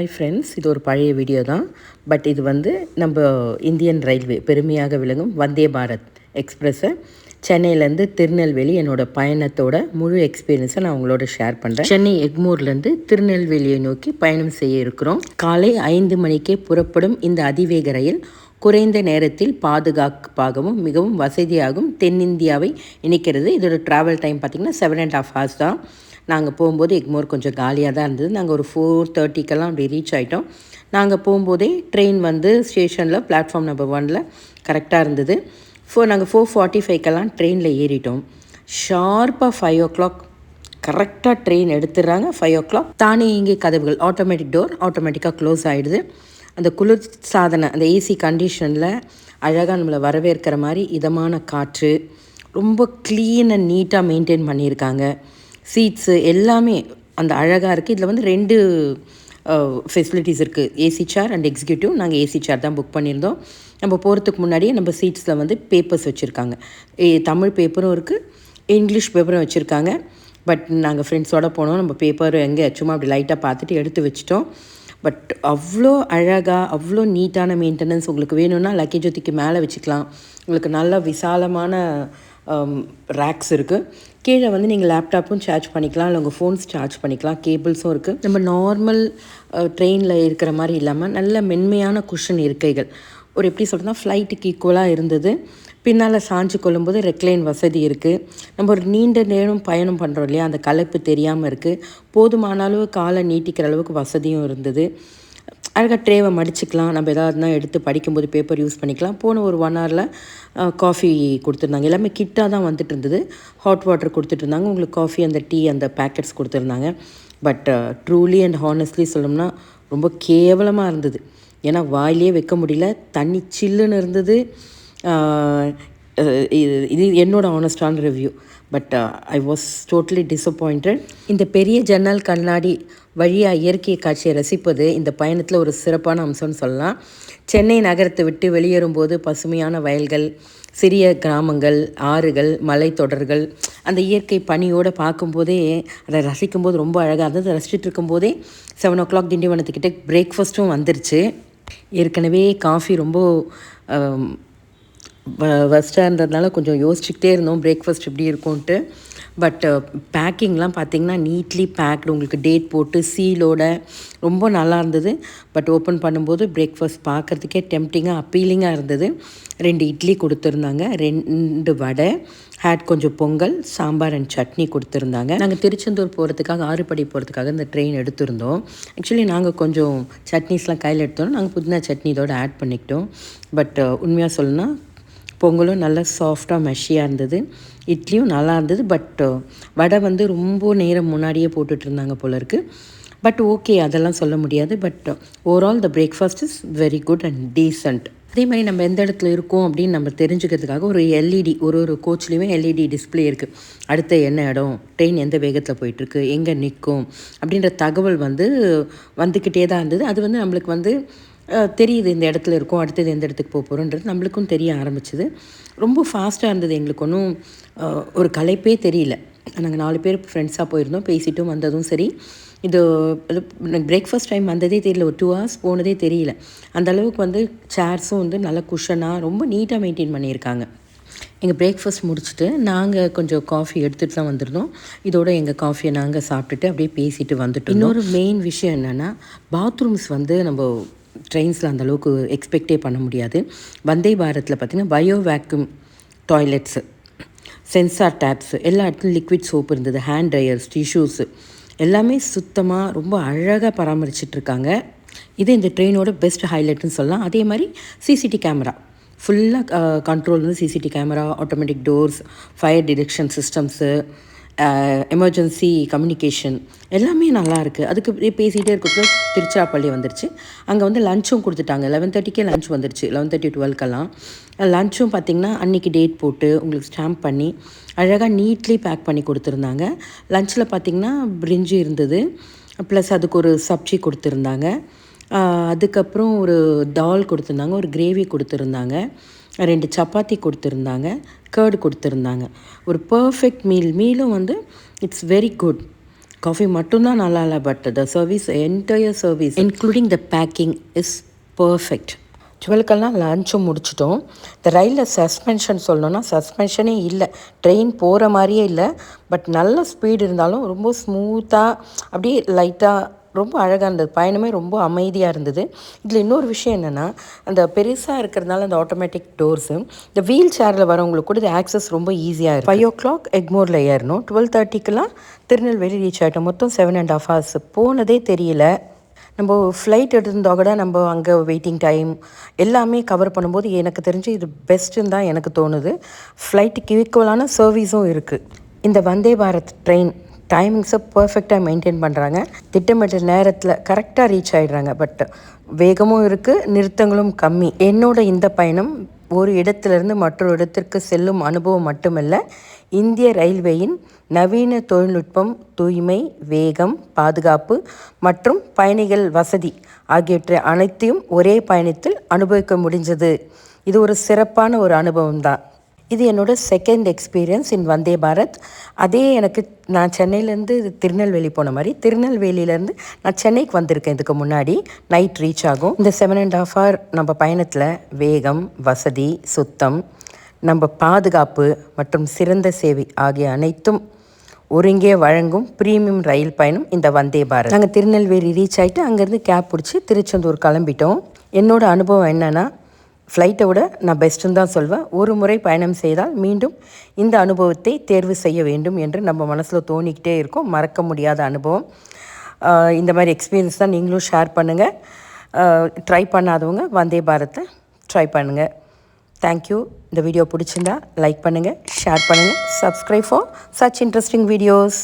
Hi friends, இது ஒரு பழைய வீடியோ தான். பட் இது வந்து நம்ம இந்தியன் ரயில்வே பெருமையாக விளங்கும் வந்தே பாரத் எக்ஸ்பிரஸை சென்னையிலேருந்து திருநெல்வேலி என்னோடய பயணத்தோட முழு எக்ஸ்பீரியன்ஸை நான் உங்களோட ஷேர் பண்ணுறேன். சென்னை எக்மோர்லேருந்து திருநெல்வேலியை நோக்கி பயணம் செய்ய இருக்கிறோம். காலை 5 மணிக்கே புறப்படும் இந்த அதிவேக ரயில் குறைந்த நேரத்தில் பாதுகாப்பாகவும் மிகவும் வசதியாகவும் தென்னிந்தியாவை இணைக்கிறது. இதோட ட்ராவல் டைம் பார்த்திங்கன்னா 7.5 hours தான். நாங்கள் போகும்போது எக்மோர் கொஞ்சம் காலியாக தான் இருந்தது. நாங்கள் ஒரு 4:30க்கெல்லாம் அப்படி ரீச் ஆகிட்டோம். நாங்கள் போகும்போதே ட்ரெயின் வந்து ஸ்டேஷனில் பிளாட்ஃபார்ம் நம்பர் 1 கரெக்டாக இருந்தது. நாங்கள் 4:45க்கெல்லாம் ட்ரெயினில் ஏறிட்டோம். ஷார்ப்பாக 5 o'clock கரெக்டாக ட்ரெயின் எடுத்துடுறாங்க. 5 o'clock தானே இங்கே கதவுகள் ஆட்டோமேட்டிக் டோர் ஆட்டோமேட்டிக்காக க்ளோஸ் ஆகிடுது. அந்த குளிர் சாதனை அந்த ஏசி கண்டிஷனில் அழகாக நம்மளை வரவேற்கிற மாதிரி இதமான காற்று, ரொம்ப க்ளீன் அண்ட் நீட்டாக மெயின்டைன் பண்ணியிருக்காங்க. சீட்ஸு எல்லாமே அந்த அழகாக இருக்குது. இதில் வந்து 2 ஃபெசிலிட்டிஸ் இருக்குது, ஏசி சேர் அண்ட் எக்ஸிக்யூட்டிவ். நாங்கள் ஏசி சேர் தான் புக் பண்ணியிருந்தோம். நம்ம போகிறதுக்கு முன்னாடியே நம்ம சீட்ஸில் வந்து பேப்பர்ஸ் வச்சுருக்காங்க. தமிழ் பேப்பரும் இருக்குது, இங்கிலீஷ் பேப்பரும் வச்சுருக்காங்க. பட் நாங்கள் ஃப்ரெண்ட்ஸோடு போனோம். நம்ம பேப்பர் எங்கே சும்மா அப்படி லைட்டாக பார்த்துட்டு எடுத்து வச்சிட்டோம். பட் அவ்வளோ அழகாக அவ்வளோ நீட்டான மெயின்டெனன்ஸ். உங்களுக்கு வேணும்னா லக்கேஜ் தூக்கி மேலே வச்சுக்கலாம். உங்களுக்கு நல்ல விசாலமான ரேக்ஸ் இருக்குது. கீழே வந்து நீங்கள் லேப்டாப்பும் சார்ஜ் பண்ணிக்கலாம், இல்லை உங்கள் ஃபோன்ஸ் சார்ஜ் பண்ணிக்கலாம். கேபிள்ஸும் இருக்குது. நம்ம நார்மல் ட்ரெயினில் இருக்கிற மாதிரி இல்லாமல் நல்ல மென்மையான குஷன் இருக்கைகள். ஒரு எப்படி சொல்கிறதுனா ஃப்ளைட்டுக்கு ஈக்குவலாக இருந்தது. பின்னால் சாஞ்சு கொள்ளும்போது ரெக்லைன் வசதி இருக்குது. நம்ம ஒரு நீண்ட நேரம் பயணம் பண்ணுறோம் இல்லையா, அந்த களைப்பு தெரியாமல் இருக்குது. போதுமான அளவு காலை நீட்டிக்கிற அளவுக்கு வசதியும் இருந்தது. அழகாக ட்ரேவை மடிச்சுக்கலாம். நம்ம எதாவதுனா எடுத்து படிக்கும்போது பேப்பர் யூஸ் பண்ணிக்கலாம். போன ஒரு 1 hourல காஃபி கொடுத்துருந்தாங்க. எல்லாமே கிட்டாக தான் வந்துட்டு இருந்தது. ஹாட் வாட்டர் கொடுத்துட்ருந்தாங்க. உங்களுக்கு காஃபி அந்த டீ அந்த பேக்கெட்ஸ் கொடுத்துருந்தாங்க. பட் ட்ரூலி அண்ட் ஹானஸ்ட்லி சொல்லணும்னா ரொம்ப கேவலமாக இருந்தது. ஏன்னா வாயிலே வைக்க முடியல. தண்ணி சில்லுன்னு இருந்தது. இது என்னோடய ஆனஸ்டான review. But I was totally disappointed. இந்த பெரிய ஜன்னல் கண்ணாடி வழியாக இயற்கை காட்சியை ரசிப்பது இந்த பயணத்தில் ஒரு சிறப்பான அம்சம்னு சொல்லலாம். சென்னை நகரத்தை விட்டு வெளியேறும்போது பசுமையான வயல்கள், சிறிய கிராமங்கள், ஆறுகள், மலைத்தொடர்கள், அந்த இயற்கை பனியோடு பார்க்கும்போதே அதை ரசிக்கும்போது ரொம்ப அழகாக இருந்தது. ரசிச்சுட்டு இருக்கும்போதே 7 o'clock திண்டிவனத்துக்கிட்ட பிரேக்ஃபாஸ்ட்டும் வந்துருச்சு. ஏற்கனவே காஃபி ரொம்ப ஃபஸ்ட்டாக இருந்ததுனால கொஞ்சம் யோசிச்சுக்கிட்டே இருந்தோம் பிரேக்ஃபாஸ்ட் எப்படி இருக்கும்ன்ட்டு. பட் பேக்கிங்லாம் பார்த்திங்கன்னா நீட்லி பேக்டு, உங்களுக்கு டேட் போட்டு சீலோட ரொம்ப நல்லா இருந்தது. பட் ஓப்பன் பண்ணும்போது பிரேக்ஃபாஸ்ட் பார்க்குறதுக்கே டெம்ப்டிங்காக அப்பீலிங்காக இருந்தது. 2 இட்லி கொடுத்துருந்தாங்க, 2 வடை, கொஞ்சம் பொங்கல், சாம்பார் அண்ட் சட்னி கொடுத்துருந்தாங்க. நாங்கள் திருச்செந்தூர் போகிறதுக்காக ஆறுபடி போகிறதுக்காக இந்த ட்ரெயின் எடுத்திருந்தோம். ஆக்சுவலி நாங்கள் கொஞ்சம் சட்னிஸ்லாம் கையில் எடுத்தோம். நாங்கள் புதினா சட்னி இதோடு ஆட் பண்ணிக்கிட்டோம். பட் உண்மையாக சொல்லணும்னா பொங்கலும் நல்லா சாஃப்டாக மெஷியாக இருந்தது. இட்லியும் நல்லா இருந்தது. பட் வடை வந்து ரொம்ப நேரம் முன்னாடியே போட்டுட்ருந்தாங்க போல இருக்குது. பட் ஓகே, அதெல்லாம் சொல்ல முடியாது. But overall the breakfast is very good and decent. அதே மாதிரி நம்ம எந்த இடத்துல இருக்கோம் அப்படின்னு நம்ம தெரிஞ்சுக்கிறதுக்காக ஒரு எல்இடி, ஒரு கோச்லேயுமே எல்இடி டிஸ்பிளே இருக்குது. அடுத்த என்ன இடம், ட்ரெயின் எந்த வேகத்தில் போயிட்டுருக்கு, எங்கே நிற்கும் அப்படின்ற தகவல் வந்து வந்துக்கிட்டே தான் இருந்தது. அது வந்து நம்மளுக்கு வந்து தெரியுது, இந்த இடத்துல இருக்கும், அடுத்தது எந்த இடத்துக்கு போக போகிறோன்றது நம்மளுக்கும் தெரிய ஆரம்பிச்சிது. ரொம்ப ஃபாஸ்ட்டாக இருந்தது. எங்களுக்கு ஒன்றும் ஒரு களைப்பே தெரியல. நாங்கள் 4 பேர் ஃப்ரெண்ட்ஸாக போயிருந்தோம். பேசிட்டும் வந்ததும் சரி. இது பிரேக்ஃபாஸ்ட் டைம் வந்ததே தெரியல. ஒரு 2 hours போனதே தெரியல. அந்தளவுக்கு வந்து சேர்ஸும் வந்து நல்ல குஷனாக ரொம்ப நீட்டாக மெயின்டைன் பண்ணியிருக்காங்க. எங்கள் பிரேக்ஃபாஸ்ட் முடிச்சுட்டு நாங்கள் கொஞ்சம் காஃபி எடுத்துகிட்டு தான் வந்திருந்தோம். இதோட எங்கள் காஃபியை நாங்கள் சாப்பிட்டுட்டு அப்படியே பேசிட்டு வந்துட்டோம். இன்னொரு மெயின் விஷயம் என்னென்னா, பாத்ரூம்ஸ் வந்து நம்ம ட்ரெயின்ஸில் அந்தளவுக்கு எக்ஸ்பெக்டே பண்ண முடியாது. வந்தே பாரத்தில் பார்த்திங்கன்னா bio vacuum toilets, sensor tapes, எல்லா இடத்துலையும் லிக்விட் சோப் இருந்தது, ஹேண்ட் ட்ரையர்ஸ், டிஷ்யூஸு எல்லாமே சுத்தமாக ரொம்ப அழகாக பராமரிச்சிட்ருக்காங்க. இது இந்த ட்ரெயினோட பெஸ்ட் ஹைலைட்னு சொல்லலாம். அதே மாதிரி சிசிடி கேமரா ஃபுல்லாக கண்ட்ரோல் வந்து CCTV camera, automatic doors, fire detection systems, emergency communication எல்லாமே நல்லாயிருக்கு. அதுக்கு பேசிகிட்டே இருக்கிறது திருச்சிராப்பள்ளி வந்துருச்சு. அங்கே வந்து லஞ்சும் கொடுத்துட்டாங்க. 11:30க்கே லஞ்ச் வந்துருச்சு. 11:30 12க்கெல்லாம் லஞ்சும் பார்த்திங்கன்னா அன்றைக்கி டேட் போட்டு உங்களுக்கு ஸ்டாம்ப் பண்ணி அழகாக நீட்லி பேக் பண்ணி கொடுத்துருந்தாங்க. லஞ்சில் பார்த்திங்கன்னா பிரிஞ்சி இருந்தது, ப்ளஸ் அதுக்கு ஒரு சப்ஜி கொடுத்துருந்தாங்க. அதுக்கப்புறம் ஒரு தால் கொடுத்துருந்தாங்க, ஒரு கிரேவி கொடுத்துருந்தாங்க, 2 சப்பாத்தி கொடுத்துருந்தாங்க, கர்டு கொடுத்துருந்தாங்க. ஒரு பர்ஃபெக்ட் மீலும் வந்து இட்ஸ் வெரி குட். காஃபி மட்டும்தான் நல்லா இல்லை, but the service, entire service including the packing is perfect. 12க்கெல்லாம் லஞ்சும் முடிச்சிட்டோம். இந்த ரயிலில் சஸ்பென்ஷன் சொல்லணுன்னா சஸ்பென்ஷனே இல்லை, ட்ரெயின் போகிற மாதிரியே இல்லை. பட் நல்ல ஸ்பீடு இருந்தாலும் ரொம்ப ஸ்மூத்தாக அப்படியே லைட்டாக ரொம்ப அழகாக இருந்தது. பயணமே ரொம்ப அமைதியாக இருந்தது. இதில் இன்னொரு விஷயம் என்னென்னா, அந்த பெருசாக இருக்கிறதுனால அந்த ஆட்டோமேட்டிக் டோர்ஸு, இந்த வீல் சேரில் வரவங்களுக்கு கூட இது ஆக்சஸ் ரொம்ப ஈஸியாக இருக்குது. 5 o'clock எக்மோரில் ஏறணும். 12:30க்கெலாம் திருநெல்வேலி ரீச் ஆகிட்டோம். மொத்தம் 7.5 hours போனதே தெரியல. நம்ம ஃப்ளைட் எடுத்திருந்தா கூட நம்ம அங்கே வெயிட்டிங் டைம் எல்லாமே கவர் பண்ணும்போது எனக்கு தெரிஞ்சு இது பெஸ்ட்டுன்னு தான் எனக்கு தோணுது. ஃப்ளைட்டுக்கு ஈக்குவலான சர்வீஸும் இருக்குது. இந்த வந்தே பாரத் ட்ரெயின் டைமிங்ஸை பர்ஃபெக்டாக மெயின்டைன் பண்ணுறாங்க. திட்டமிட்ட நேரத்தில் கரெக்டாக ரீச் ஆகிடுறாங்க. பட் வேகமும் இருக்குது, நிறுத்தங்களும் கம்மி. என்னோட இந்த பயணம் ஒரு இடத்திலிருந்து மற்றொரு இடத்திற்கு செல்லும் அனுபவம் மட்டுமல்ல, இந்திய ரயில்வேயின் நவீன தொழில்நுட்பம், தூய்மை, வேகம், பாதுகாப்பு மற்றும் பயணிகள் வசதி ஆகியவற்றை அனைத்தையும் ஒரே பயணத்தில் அனுபவிக்க முடிஞ்சது. இது ஒரு சிறப்பான ஒரு அனுபவம் தான். இது என்னோட second experience in Vande Bharat. அதே எனக்கு நான் சென்னையிலேருந்து திருநெல்வேலி போன மாதிரி, திருநெல்வேலியிலேருந்து நான் சென்னைக்கு வந்திருக்கேன். இதுக்கு முன்னாடி நைட் ரீச் ஆகும். இந்த 7.5 hour நம்ம பயணத்தில் வேகம், வசதி, சுத்தம், நம்ம பாதுகாப்பு மற்றும் சிறந்த சேவை ஆகிய அனைத்தும் ஒருங்கே வழங்கும் ப்ரீமியம் ரயில் பயணம் இந்த வந்தே பாரத். நாங்கள் திருநெல்வேலி ரீச் ஆகிட்டு அங்கேருந்து கேப் பிடிச்சி திருச்செந்தூர் கிளம்பிட்டோம். என்னோட அனுபவம் என்னென்னா, ஃப்ளைட்டை விட நான் பெஸ்ட்டுன்னு தான் சொல்வேன். ஒரு முறை பயணம் செய்தால் மீண்டும் இந்த அனுபவத்தை தேர்வு செய்ய வேண்டும் என்று நம்ம மனசில் தோணிக்கிட்டே இருக்கும். மறக்க முடியாத அனுபவம். இந்த மாதிரி எக்ஸ்பீரியன்ஸ் தான் நீங்களும் ஷேர் பண்ணுங்கள். ட்ரை பண்ணாதவங்க வந்தே பாரத்தை ட்ரை பண்ணுங்கள். தேங்க்யூ. இந்த வீடியோ பிடிச்சிருந்தா லைக் பண்ணுங்கள், ஷேர் பண்ணுங்கள், subscribe for such interesting videos.